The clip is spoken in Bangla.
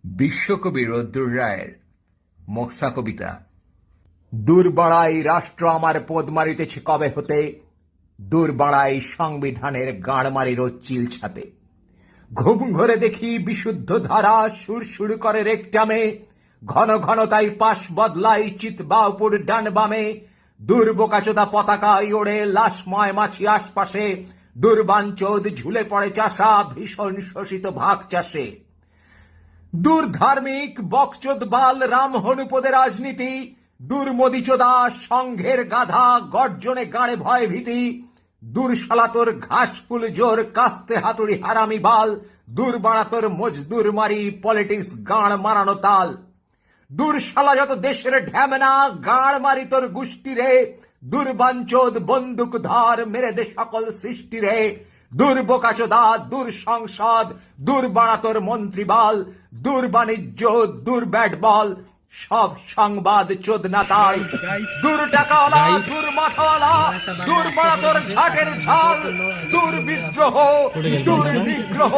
বিশ্বকবি রদ্দুর রায়ের মক্সা কবিতা। দূর বাড়াই রাষ্ট্র আমার পদ মারিতেছে কবে হতে, দূর বাড়াই সংবিধানের গাঁড় মারির চিল ছাতে। ঘুম ঘরে দেখি বিশুদ্ধ ধারা সুর সুর করে রেকটামে, ঘন ঘন তাই পাশ বদলাই চিত বাউপুর ডান বামে। দূর বোকাচোদা পতাকায় ওড়ে লাশময় মাছি আশপাশে, দুর্বাঞ্চোদ ঝুলে পড়ে চাষা ভীষণ শোষিত ভাগ চাষে। দূর ধার্মিক বকচোদ বাল রাম হনুপদের রাজনীতি, দূর মোদিচোদা সংঘের গাধা গর্জনে গাড়ে ভয় ভীতি। দূর শালা তোর ঘাস ফুল জোর কাস্তে হাতুড়ি হারামি বাল, দূর বাড়া তোর মজদুর মারি পলিটিক্স গাঁড় মারানো তাল। দূর শালা যত দেশের ঢ্যামনা গাঁড় মারি তোর গুষ্টি রে, দুর্বাঞ্চোদ বন্দুক ধার মেরে দে সকল সৃষ্টি রে। দূর বোকাচোদা দূর সংসদ, দূর বাড়া তোর মন্ত্রীবাল, দূর বাণিজ্য দূর ব্যাট বল, সব সংবাদ চোদনা তাল। দূর টাকাওয়ালা দূর মাথাওয়ালা, দূর বাড়া তোর ঝাটের ঝাল, দূর বিদ্রোহ দূর নিগ্রহ।